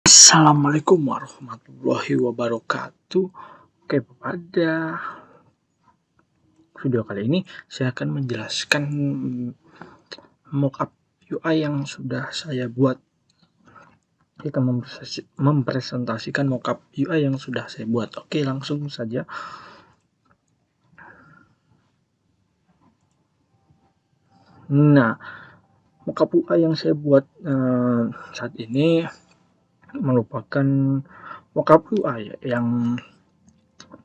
Assalamualaikum warahmatullahi wabarakatuh. Oke, pada video kali ini saya akan menjelaskan mockup UI yang sudah saya buat. Kita mempresentasikan mockup UI yang sudah saya buat. Oke, langsung saja. Nah, mockup UI yang saya buat saat ini merupakan mockup UI yang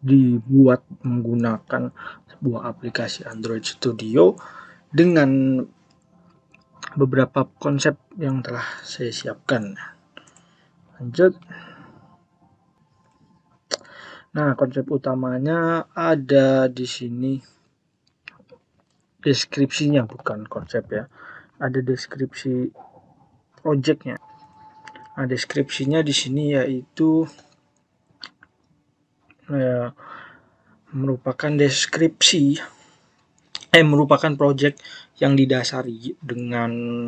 dibuat menggunakan sebuah aplikasi Android Studio dengan beberapa konsep yang telah saya siapkan. Lanjut. Nah, konsep utamanya ada di sini deskripsinya, bukan konsep ya. Ada deskripsi projectnya. Nah, deskripsinya di sini yaitu merupakan merupakan project yang didasari dengan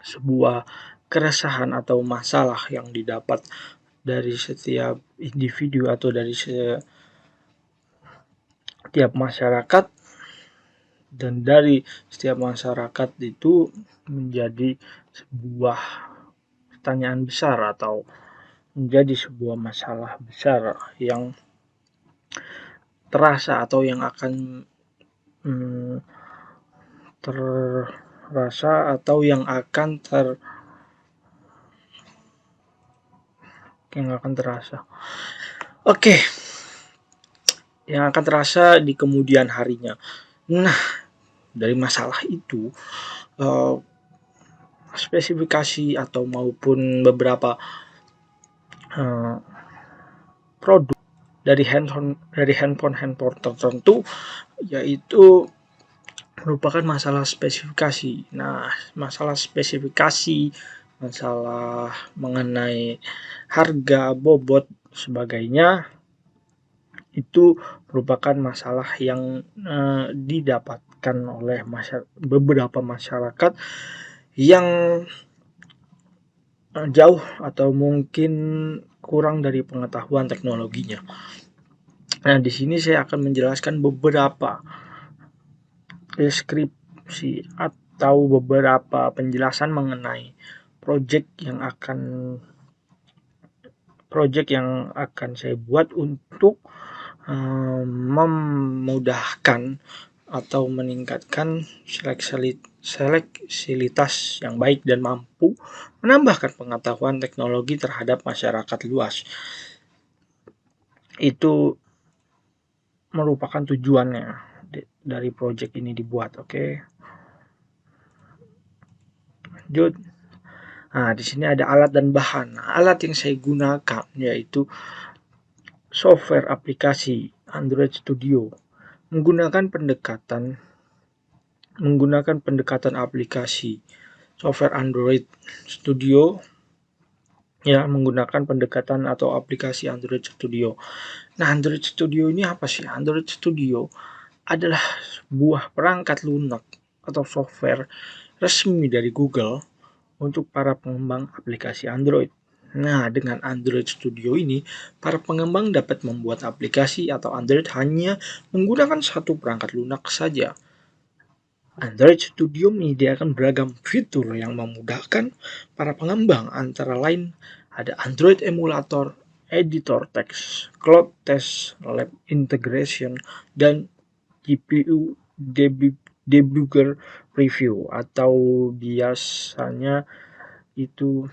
sebuah keresahan atau masalah yang didapat dari setiap individu atau dari setiap masyarakat, dan dari setiap masyarakat itu menjadi sebuah pertanyaan besar atau menjadi sebuah masalah besar yang terasa atau yang akan terasa atau yang akan terasa. Oke. Yang akan terasa di kemudian harinya. Nah, dari masalah itu spesifikasi atau maupun beberapa produk dari handphone tertentu yaitu merupakan masalah spesifikasi. Nah, masalah spesifikasi, masalah mengenai harga, bobot, sebagainya itu merupakan masalah yang didapatkan oleh beberapa masyarakat yang jauh atau mungkin kurang dari pengetahuan teknologinya. Nah, di sini saya akan menjelaskan beberapa deskripsi atau beberapa penjelasan mengenai project yang akan saya buat untuk memudahkan atau meningkatkan seleksibilitas yang baik dan mampu menambahkan pengetahuan teknologi terhadap masyarakat luas. Itu merupakan tujuannya dari project ini dibuat. Oke. Lanjut. Nah, di sini ada alat dan bahan. Alat yang saya gunakan yaitu software aplikasi Android Studio menggunakan pendekatan aplikasi software Android Studio ya, menggunakan pendekatan atau aplikasi Android Studio. Nah, Android Studio ini apa sih? Android Studio adalah sebuah perangkat lunak atau software resmi dari Google untuk para pengembang aplikasi Android. Nah, dengan Android Studio ini, para pengembang dapat membuat aplikasi atau Android hanya menggunakan satu perangkat lunak saja. Android Studio menyediakan beragam fitur yang memudahkan para pengembang, antara lain ada Android Emulator, Editor Text, Cloud Test, Lab Integration, dan GPU Debugger Preview, atau biasanya itu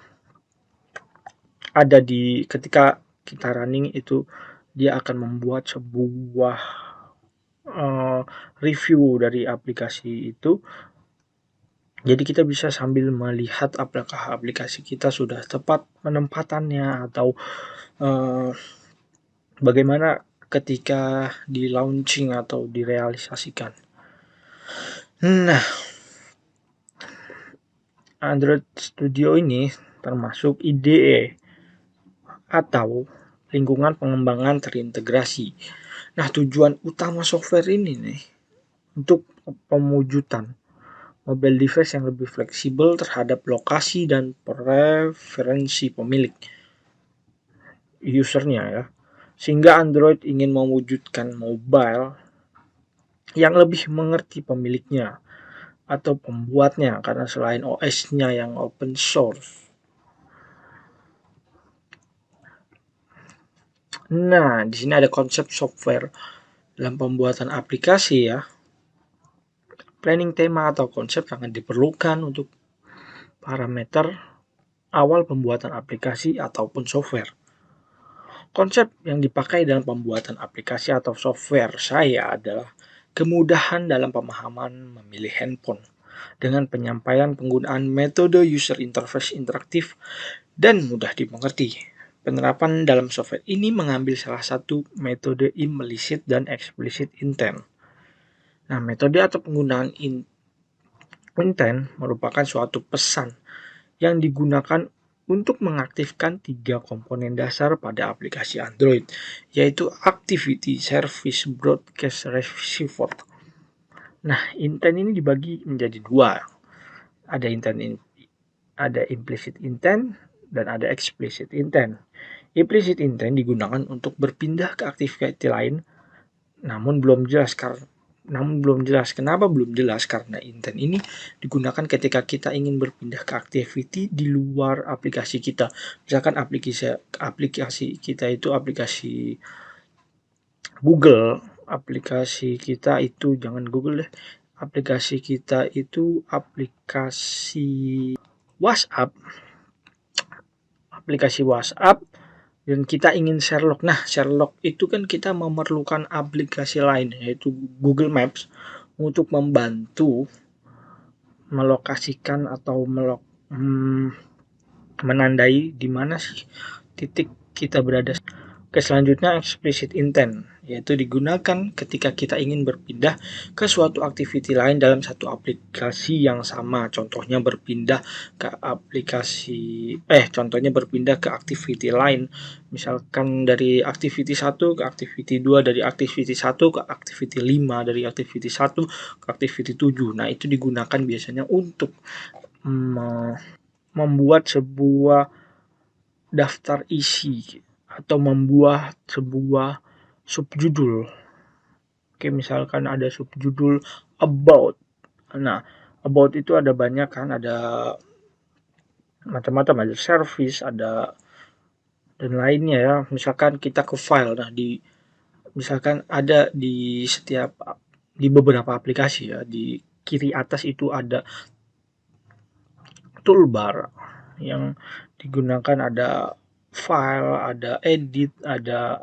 ada di ketika kita running itu dia akan membuat sebuah review dari aplikasi itu. Jadi kita bisa sambil melihat apakah aplikasi kita sudah tepat penempatannya atau bagaimana ketika di launching atau direalisasikan. Nah, Android Studio ini termasuk IDE atau lingkungan pengembangan terintegrasi. Nah, tujuan utama software ini nih untuk mobile device yang lebih fleksibel terhadap lokasi dan preferensi pemilik usernya ya. Sehingga Android ingin mewujudkan mobile yang lebih mengerti pemiliknya atau pembuatnya, karena selain OS-nya yang open source. Nah, di sini ada konsep software dalam pembuatan aplikasi ya. Planning tema atau konsep sangat diperlukan untuk parameter awal pembuatan aplikasi ataupun software. Konsep yang dipakai dalam pembuatan aplikasi atau software saya adalah kemudahan dalam pemahaman memilih handphone dengan penyampaian penggunaan metode user interface interaktif dan mudah dimengerti. Penerapan dalam software ini mengambil salah satu metode implicit dan explicit intent. Nah, metode atau penggunaan intent merupakan suatu pesan yang digunakan untuk mengaktifkan 3 komponen dasar pada aplikasi Android, yaitu Activity, Service, Broadcast, Receiver. Nah, intent ini dibagi menjadi 2. Ada implicit intent dan ada explicit intent. Implicit intent digunakan untuk berpindah ke aktiviti lain, namun belum jelas kenapa belum jelas, karena intent ini digunakan ketika kita ingin berpindah ke activity di luar aplikasi kita. Misalkan aplikasi kita itu aplikasi Google, aplikasi kita itu jangan Google deh, aplikasi kita itu aplikasi WhatsApp dan kita ingin share log. Nah, share log itu kan kita memerlukan aplikasi lain, yaitu Google Maps, untuk membantu melokasikan atau menandai di mana sih titik kita berada. Oke, selanjutnya explicit intent, yaitu digunakan ketika kita ingin berpindah ke suatu aktiviti lain dalam satu aplikasi yang sama. Contohnya berpindah ke aktiviti lain. Misalkan dari aktiviti 1 ke aktiviti 2, dari aktiviti 1 ke aktiviti 5, dari aktiviti 1 ke aktiviti 7. Nah, itu digunakan biasanya untuk membuat sebuah daftar isi atau membuat sebuah subjudul. Oke, misalkan ada subjudul about. Nah, about itu ada banyak kan, ada macam-macam, ada service, ada dan lainnya ya. Misalkan kita ke file, nah misalkan ada di beberapa aplikasi ya, di kiri atas itu ada toolbar yang digunakan, ada file, ada edit, ada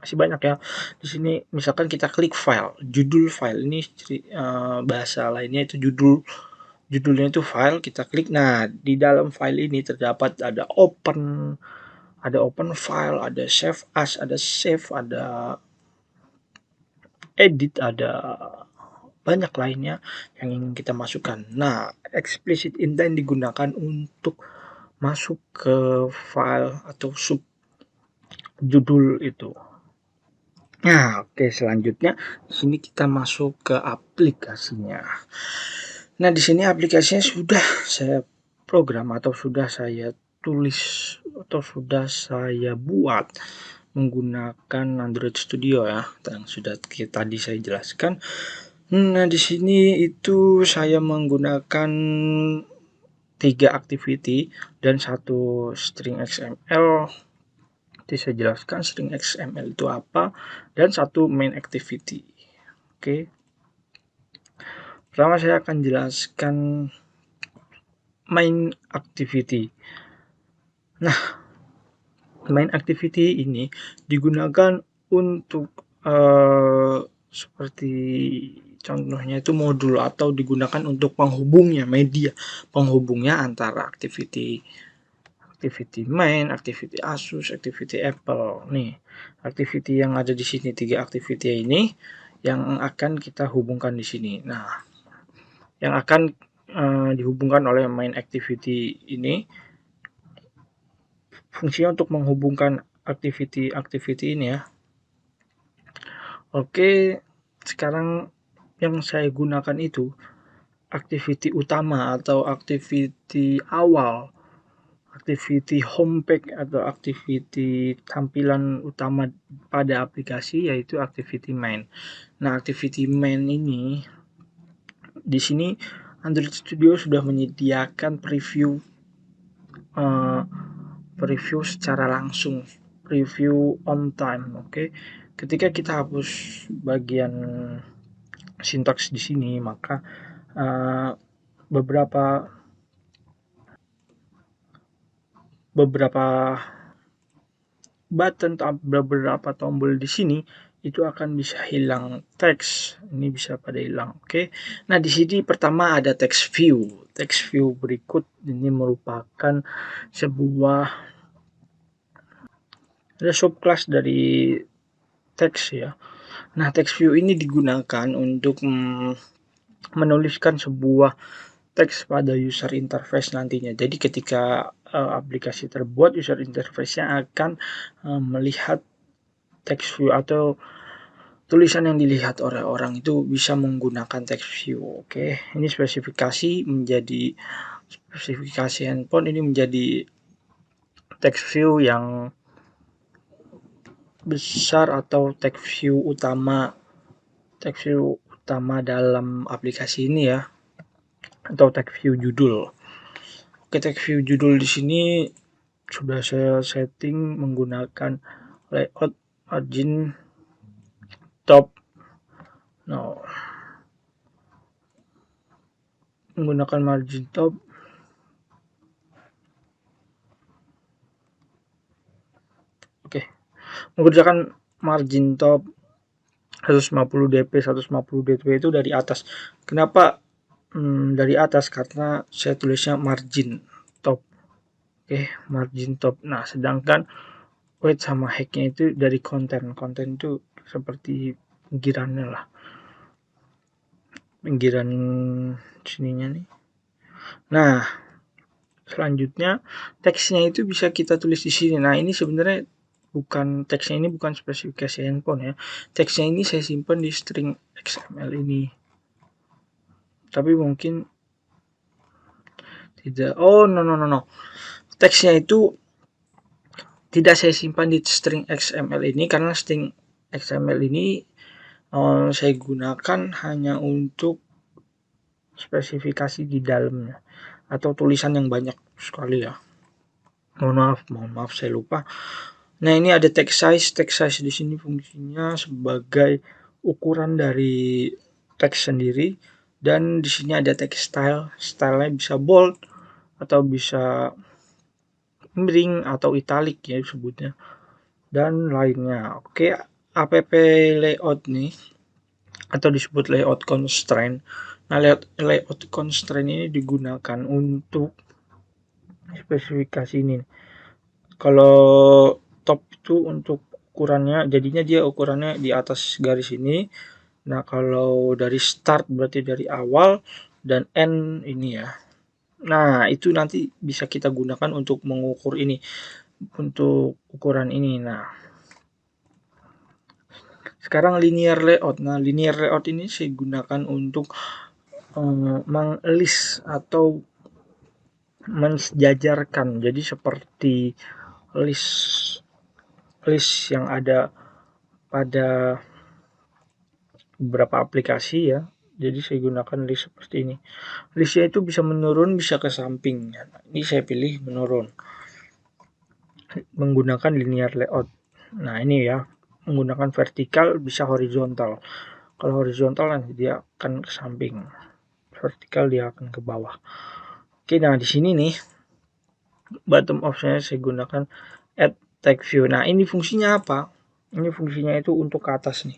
masih banyak ya. Di sini misalkan kita klik file, judul file ini bahasa lainnya itu judulnya itu file, kita klik. Nah, di dalam file ini terdapat ada open file, ada save as, ada save, ada edit, ada banyak lainnya yang ingin kita masukkan. Nah, explicit intent digunakan untuk masuk ke file atau subjudul itu. Nah, oke, selanjutnya di sini kita masuk ke aplikasinya. Nah, di sini aplikasinya sudah saya program atau sudah saya tulis atau sudah saya buat menggunakan Android Studio ya, yang sudah tadi saya jelaskan. Nah, di sini itu saya menggunakan 3 activity dan 1 string XML. Nanti saya jelaskan string XML itu apa, dan 1 main activity. Oke. Pertama saya akan jelaskan main activity. Nah, main activity ini digunakan untuk seperti contohnya itu modul, atau digunakan untuk penghubungnya antara activity main, activity Asus, activity Apple. Nih, activity yang ada di sini, 3 activity ini yang akan kita hubungkan di sini. Nah, yang akan dihubungkan oleh main activity ini, fungsinya untuk menghubungkan activity ini ya. Oke, sekarang yang saya gunakan itu activity utama atau activity awal, activity homepage atau activity tampilan utama pada aplikasi, yaitu activity main. Nah, activity main ini di sini Android Studio sudah menyediakan preview secara langsung, preview on time. Oke. Ketika kita hapus bagian sintaks di sini, maka beberapa button atau beberapa tombol di sini itu akan bisa hilang teks. Ini bisa pada hilang. Oke. Nah, di sini pertama ada text view. Text view berikut ini merupakan sebuah subclass dari teks ya. Nah, text view ini digunakan untuk menuliskan sebuah teks pada user interface nantinya. Jadi ketika aplikasi terbuat, user interface-nya akan melihat text view atau tulisan yang dilihat oleh orang itu bisa menggunakan text view. Oke, ini spesifikasi handphone ini menjadi text view yang besar atau text view utama dalam aplikasi ini ya, atau text view judul. Oke, text view judul di sini sudah saya setting menggunakan layout margin top. Menggunakan margin top. Oke. Mengerjakan margin top 150 dp 150 dp itu dari atas. Kenapa dari atas? Karena saya tulisnya margin top. Oke, margin top. Nah, sedangkan weight sama height-nya itu dari konten itu seperti pinggirannya lah, pinggiran sininya nih. Nah, selanjutnya teksnya itu bisa kita tulis di sini. Nah, ini sebenarnya teksnya ini bukan spesifikasi handphone ya. Teksnya ini saya simpan di string XML ini. Tapi mungkin tidak. Oh, no. Teksnya itu tidak saya simpan di string XML ini karena string XML ini saya gunakan hanya untuk spesifikasi di dalamnya atau tulisan yang banyak sekali ya. Mohon maaf saya lupa. Nah, ini ada text size. Text size di sini fungsinya sebagai ukuran dari teks sendiri, dan di sini ada text style. Stylenya bisa bold atau bisa miring atau italic ya disebutnya, dan lainnya. Oke, app layout nih atau disebut layout constraint. Nah, layout constraint ini digunakan untuk spesifikasi ini. Kalau top itu untuk ukurannya, jadinya dia ukurannya di atas garis ini. Nah, kalau dari start berarti dari awal, dan end ini ya. Nah, itu nanti bisa kita gunakan untuk mengukur ini, untuk ukuran ini. Nah, sekarang linear layout. Nah, linear layout ini saya gunakan untuk menglist atau mensejajarkan. Jadi seperti list yang ada pada beberapa aplikasi ya. Jadi saya gunakan list seperti ini. Listnya itu bisa menurun, bisa ke samping. Ini saya pilih menurun menggunakan linear layout. Nah, ini ya, menggunakan vertikal bisa horizontal. Kalau horizontal nanti dia akan ke samping, vertikal dia akan ke bawah. Oke, nah di sini nih bottom optionnya saya gunakan add text view. Nah, ini fungsinya apa? Ini fungsinya itu untuk ke atas nih.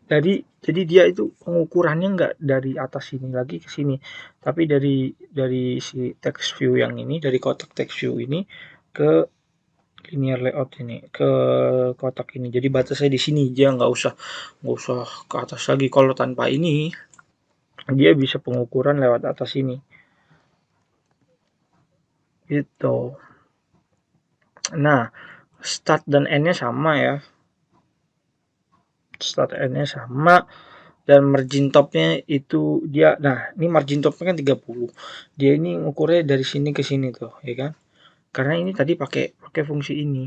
Jadi dia itu pengukurannya nggak dari atas sini lagi ke sini, tapi dari si text view yang ini, dari kotak text view ini ke linear layout ini, ke kotak ini. Jadi batasnya di sini, dia nggak usah ke atas lagi. Kalau tanpa ini, dia bisa pengukuran lewat atas ini. Gitu. Nah, start dan end-nya sama ya. Start end-nya sama. Dan margin topnya itu dia, nah ini margin topnya kan 30, dia ini ngukurnya dari sini ke sini tuh, ya kan? Karena ini tadi pakai fungsi ini,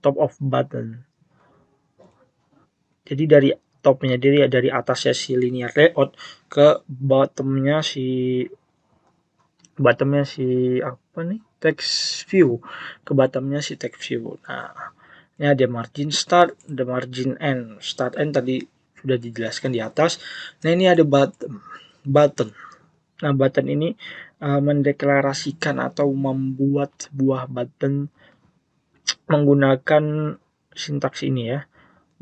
top of button. Jadi dari topnya, dari atasnya si linear layout ke bottomnya si apa nih, text view, ke bottomnya si text view. Nah, ini ada margin start, ada margin end. Start end tadi sudah dijelaskan di atas. Nah, ini ada button. Nah, button ini mendeklarasikan atau membuat sebuah button menggunakan sintaks ini ya.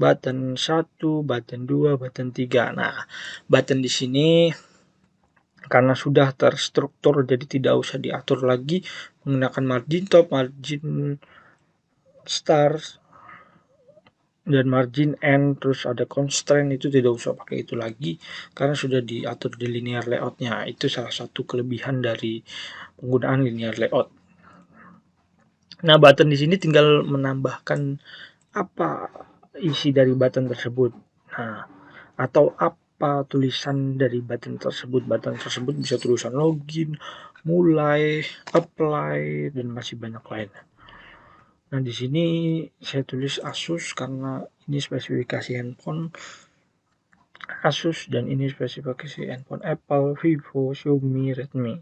Button 1, button 2, button 3. Nah, button di sini karena sudah terstruktur jadi tidak usah diatur lagi menggunakan margin top, margin start, dan margin end, terus ada constraint, itu tidak usah pakai itu lagi karena sudah diatur di linear layoutnya. Itu salah satu kelebihan dari penggunaan linear layout. Nah, button di sini tinggal menambahkan apa isi dari button tersebut. Nah, atau apa tulisan dari button tersebut. Button tersebut bisa tulisan login, mulai, apply, dan masih banyak lain. Nah, di sini saya tulis Asus karena ini spesifikasi handphone Asus dan ini spesifikasi handphone Apple, Vivo, Xiaomi, Redmi.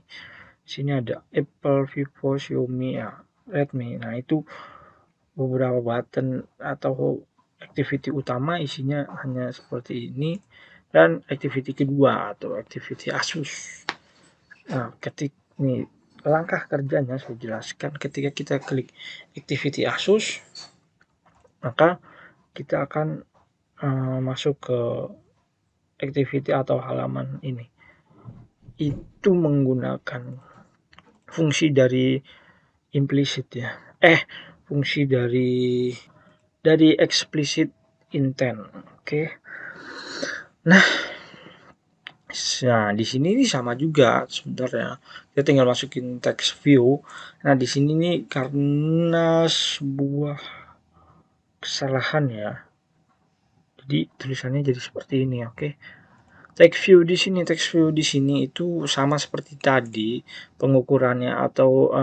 Di sini ada Apple, Vivo, Xiaomi, ya, Redmi. Nah, itu beberapa button atau activity utama isinya hanya seperti ini, dan activity kedua atau activity Asus. Nah, nih langkah kerjanya saya jelaskan. Ketika kita klik activity Asus, maka kita akan masuk ke activity atau halaman ini. Itu menggunakan fungsi dari implicit ya. Fungsi dari explicit intent. Oke. Nah, di sini ini sama juga sebenarnya. Kita tinggal masukin text view. Nah, di sini nih karena sebuah kesalahan ya. Jadi tulisannya jadi seperti ini, oke. Text view di sini itu sama seperti tadi, pengukurannya atau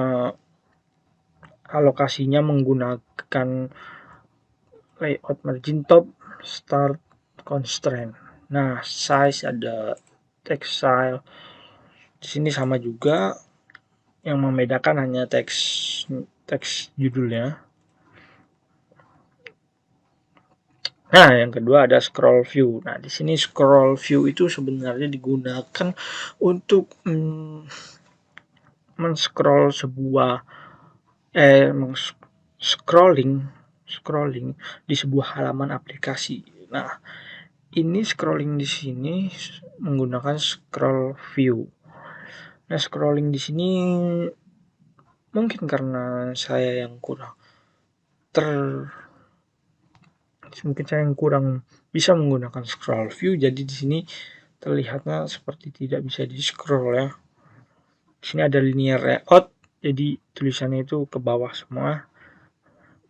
alokasinya menggunakan layout margin top, start, constraint. Nah, size ada text style. Di sini sama juga, yang membedakan hanya teks judulnya. Nah, yang kedua ada scroll view. Nah, di sini scroll view itu sebenarnya digunakan untuk men-scroll sebuah scrolling di sebuah halaman aplikasi. Nah, ini scrolling di sini menggunakan scroll view. Nah, scrolling di sini mungkin karena saya yang bisa menggunakan scroll view, jadi di sini terlihatnya seperti tidak bisa di scroll ya. Di sini ada linear layout, jadi tulisannya itu ke bawah semua,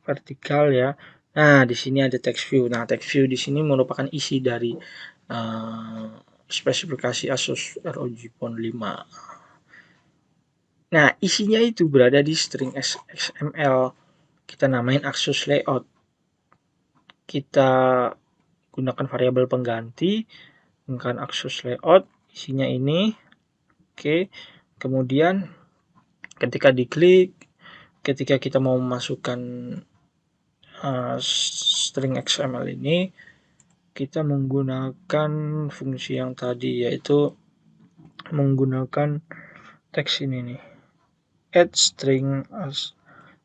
vertikal ya. Nah, di sini ada text view. Nah, text view di sini merupakan isi dari spesifikasi Asus ROG Phone 5. Nah, isinya itu berada di string XML. Kita namain Asus layout. Kita gunakan variabel pengganti dengan Asus layout, isinya ini. Oke. Kemudian ketika diklik, ketika kita mau memasukkan string XML ini, kita menggunakan fungsi yang tadi, yaitu menggunakan teks ini nih, add string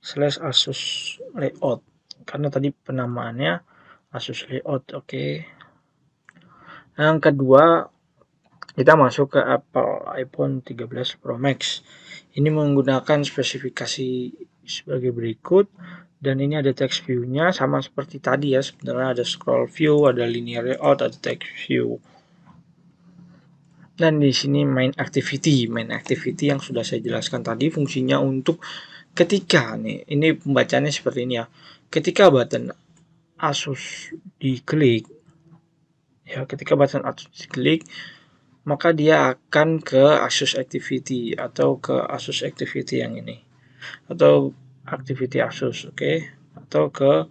/Asus layout, karena tadi penamaannya Asus layout. Oke. Yang kedua, kita masuk ke Apple iPhone 13 Pro Max. Ini menggunakan spesifikasi sebagai berikut, dan ini ada text view-nya sama seperti tadi ya. Sebenarnya ada scroll view, ada linear layout, ada text view. Dan di sini main activity yang sudah saya jelaskan tadi, fungsinya untuk ketika ini pembacaannya seperti ini ya. Ketika button Asus diklik Ya, ketika button Asus diklik, maka dia akan ke Asus Activity atau ke Asus Activity yang ini, atau Activity Asus, oke, atau ke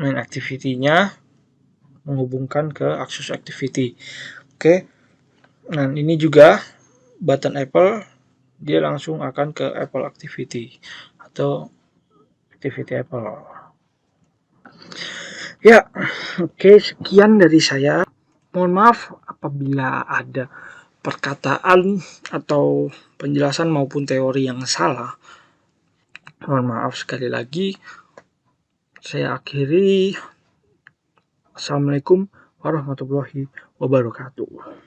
main activity-nya menghubungkan ke Asus Activity, oke. Nah, ini juga button Apple, dia langsung akan ke Apple Activity atau Activity Apple. Ya, oke, sekian dari saya. Mohon maaf apabila ada perkataan atau penjelasan maupun teori yang salah. Mohon maaf sekali lagi. Saya akhiri. Assalamualaikum warahmatullahi wabarakatuh.